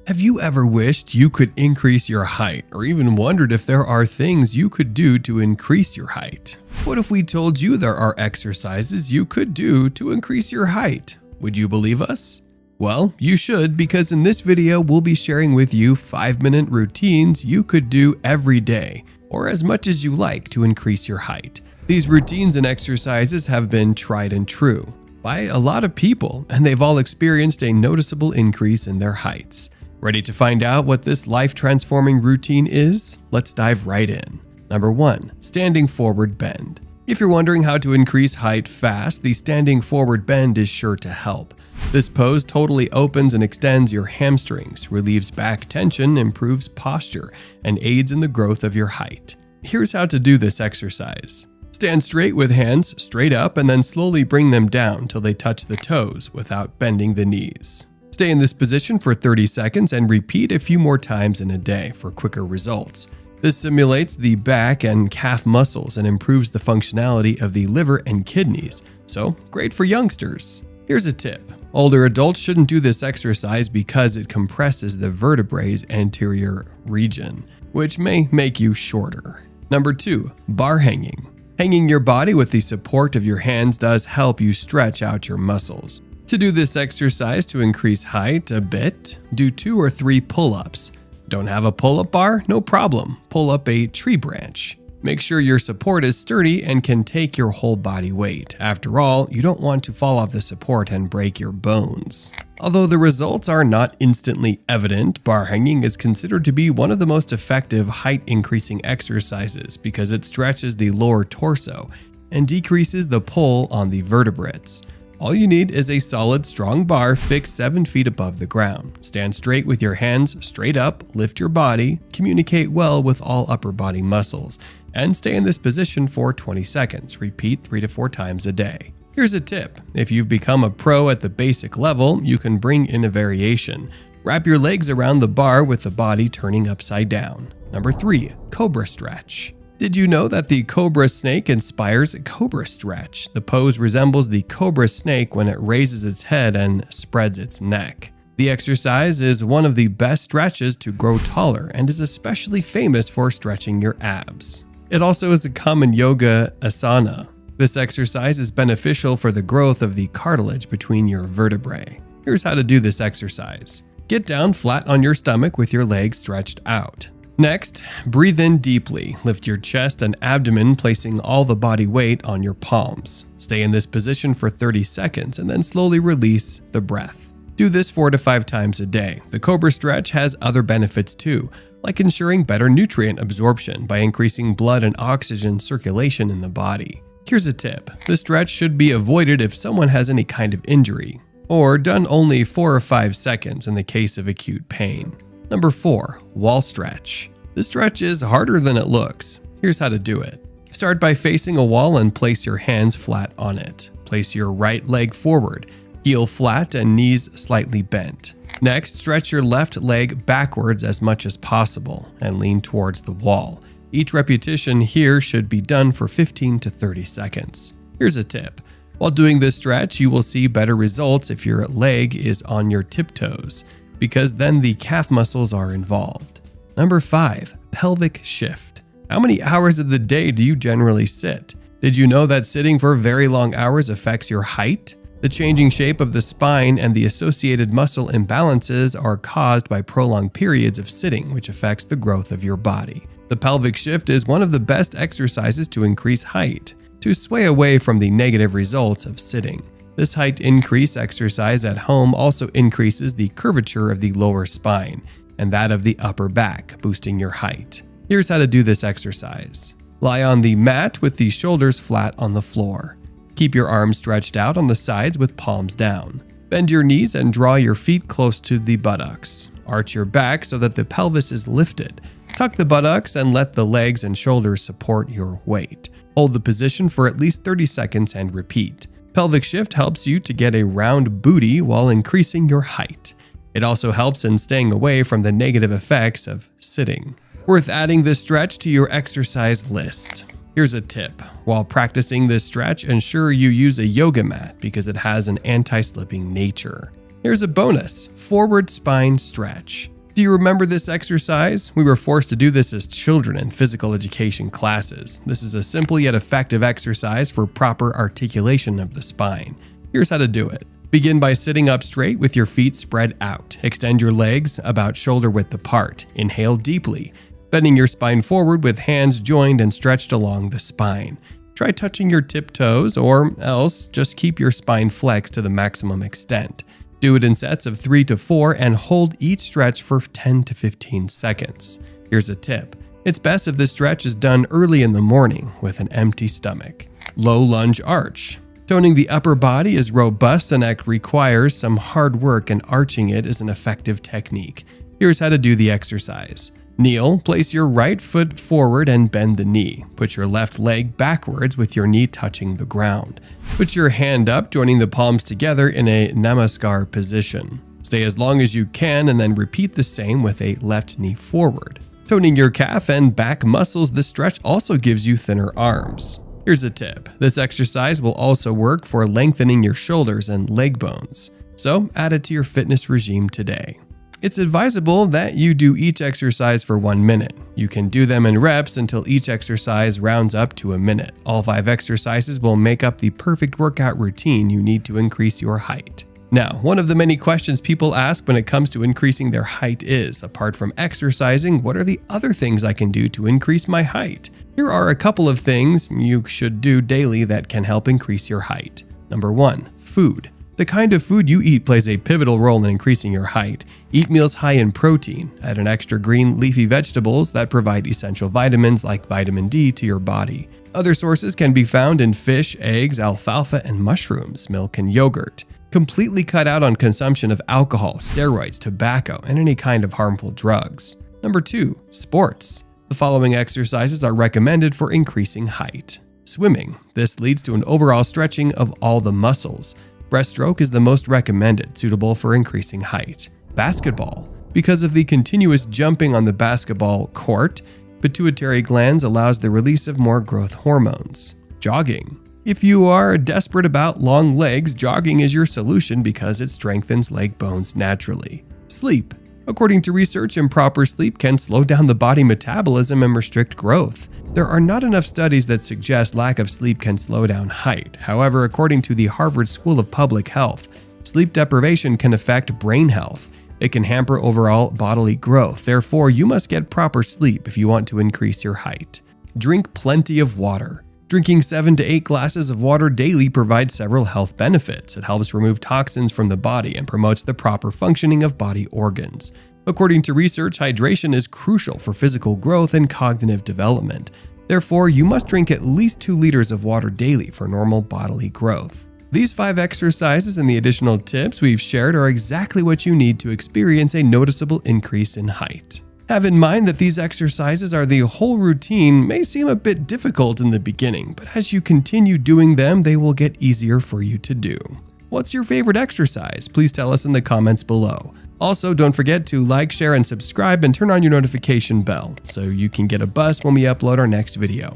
Have you ever wished you could increase your height, or even wondered if there are things you could do to increase your height? What if we told you there are exercises you could do to increase your height? Would you believe us? Well, you should, because in this video we'll be sharing with you 5-minute routines you could do every day, or as much as you like, to increase your height. These routines and exercises have been tried and true by a lot of people, and they've all experienced a noticeable increase in their heights. Ready to find out what this life-transforming routine is? Let's dive right in. Number 1. Standing forward bend. If you're wondering how to increase height fast, the standing forward bend is sure to help. This pose totally opens and extends your hamstrings, relieves back tension, improves posture, and aids in the growth of your height. Here's how to do this exercise. Stand straight with hands straight up and then slowly bring them down till they touch the toes without bending the knees. Stay in this position for 30 seconds and repeat a few more times in a day for quicker results. This simulates the back and calf muscles and improves the functionality of the liver and kidneys, so great for youngsters. Here's a tip. Older adults shouldn't do this exercise because it compresses the vertebrae's anterior region, which may make you shorter. Number 2. Bar hanging. Hanging your body with the support of your hands does help you stretch out your muscles. To do this exercise to increase height a bit, do 2 or 3 pull-ups. Don't have a pull-up bar? No problem. Pull up a tree branch. Make sure your support is sturdy and can take your whole body weight. After all, you don't want to fall off the support and break your bones. Although the results are not instantly evident, bar hanging is considered to be one of the most effective height-increasing exercises because it stretches the lower torso and decreases the pull on the vertebrates. All you need is a solid, strong bar fixed 7 feet above the ground. Stand straight with your hands straight up, lift your body, communicate well with all upper body muscles, and stay in this position for 20 seconds. Repeat 3 to 4 times a day. Here's a tip. If you've become a pro at the basic level, you can bring in a variation. Wrap your legs around the bar with the body turning upside down. Number 3. Cobra Stretch. Did you know that the cobra snake inspires Cobra Stretch? The pose resembles the cobra snake when it raises its head and spreads its neck. The exercise is one of the best stretches to grow taller and is especially famous for stretching your abs. It also is a common yoga asana. This exercise is beneficial for the growth of the cartilage between your vertebrae. Here's how to do this exercise. Get down flat on your stomach with your legs stretched out. Next, breathe in deeply. Lift your chest and abdomen, placing all the body weight on your palms. Stay in this position for 30 seconds and then slowly release the breath. Do this 4 to 5 times a day. The Cobra Stretch has other benefits too, like ensuring better nutrient absorption by increasing blood and oxygen circulation in the body. Here's a tip. The stretch should be avoided if someone has any kind of injury, or done only 4 or 5 seconds in the case of acute pain. Number 4. Wall stretch. This stretch is harder than it looks. Here's how to do it. Start by facing a wall and place your hands flat on it. Place your right leg forward, heel flat and knees slightly bent. Next, stretch your left leg backwards as much as possible and lean towards the wall. Each repetition here should be done for 15 to 30 seconds. Here's a tip. While doing this stretch, you will see better results if your leg is on your tiptoes, because then the calf muscles are involved. Number 5. Pelvic Shift. How many hours of the day do you generally sit? Did you know that sitting for very long hours affects your height? The changing shape of the spine and the associated muscle imbalances are caused by prolonged periods of sitting, which affects the growth of your body. The pelvic shift is one of the best exercises to increase height, to sway away from the negative results of sitting. This height increase exercise at home also increases the curvature of the lower spine and that of the upper back, boosting your height. Here's how to do this exercise. Lie on the mat with the shoulders flat on the floor. Keep your arms stretched out on the sides with palms down. Bend your knees and draw your feet close to the buttocks. Arch your back so that the pelvis is lifted. Tuck the buttocks and let the legs and shoulders support your weight. Hold the position for at least 30 seconds and repeat. Pelvic shift helps you to get a round booty while increasing your height. It also helps in staying away from the negative effects of sitting. Worth adding this stretch to your exercise list. Here's a tip. While practicing this stretch, ensure you use a yoga mat because it has an anti-slipping nature. Here's a bonus. Forward spine stretch. Do you remember this exercise? We were forced to do this as children in physical education classes. This is a simple yet effective exercise for proper articulation of the spine. Here's how to do it. Begin by sitting up straight with your feet spread out. Extend your legs about shoulder width apart. Inhale deeply, bending your spine forward with hands joined and stretched along the spine. Try touching your tiptoes, or else just keep your spine flexed to the maximum extent. Do it in sets of 3 to 4 and hold each stretch for 10 to 15 seconds. Here's a tip. It's best if this stretch is done early in the morning with an empty stomach. Low lunge arch. Toning the upper body is robust and requires some hard work, and arching it is an effective technique. Here's how to do the exercise. Kneel, place your right foot forward and bend the knee. Put your left leg backwards with your knee touching the ground. Put your hand up, joining the palms together in a namaskar position. Stay as long as you can and then repeat the same with a left knee forward. Toning your calf and back muscles, this stretch also gives you thinner arms. Here's a tip. This exercise will also work for lengthening your shoulders and leg bones. So add it to your fitness regime today. It's advisable that you do each exercise for 1 minute. You can do them in reps until each exercise rounds up to a minute. All 5 exercises will make up the perfect workout routine you need to increase your height. Now, one of the many questions people ask when it comes to increasing their height is, apart from exercising, what are the other things I can do to increase my height? Here are a couple of things you should do daily that can help increase your height. Number 1, food. The kind of food you eat plays a pivotal role in increasing your height. Eat meals high in protein. Add an extra green, leafy vegetables that provide essential vitamins like vitamin D to your body. Other sources can be found in fish, eggs, alfalfa, and mushrooms, milk, and yogurt. Completely cut out on consumption of alcohol, steroids, tobacco, and any kind of harmful drugs. Number 2, sports. The following exercises are recommended for increasing height. Swimming. This leads to an overall stretching of all the muscles. Breaststroke is the most recommended, suitable for increasing height. Basketball. Because of the continuous jumping on the basketball court, pituitary glands allows the release of more growth hormones. Jogging. If you are desperate about long legs, jogging is your solution because it strengthens leg bones naturally. Sleep. According to research, improper sleep can slow down the body metabolism and restrict growth. There are not enough studies that suggest lack of sleep can slow down height. However, according to the Harvard School of Public Health, sleep deprivation can affect brain health. It can hamper overall bodily growth. Therefore, you must get proper sleep if you want to increase your height. Drink plenty of water. Drinking 7 to 8 glasses of water daily provides several health benefits. It helps remove toxins from the body and promotes the proper functioning of body organs. According to research, hydration is crucial for physical growth and cognitive development. Therefore, you must drink at least 2 liters of water daily for normal bodily growth. These 5 exercises and the additional tips we've shared are exactly what you need to experience a noticeable increase in height. Have in mind that these exercises are the whole routine may seem a bit difficult in the beginning, but as you continue doing them, they will get easier for you to do. What's your favorite exercise? Please tell us in the comments below. Also, don't forget to like, share, and subscribe and turn on your notification bell so you can get a buzz when we upload our next video.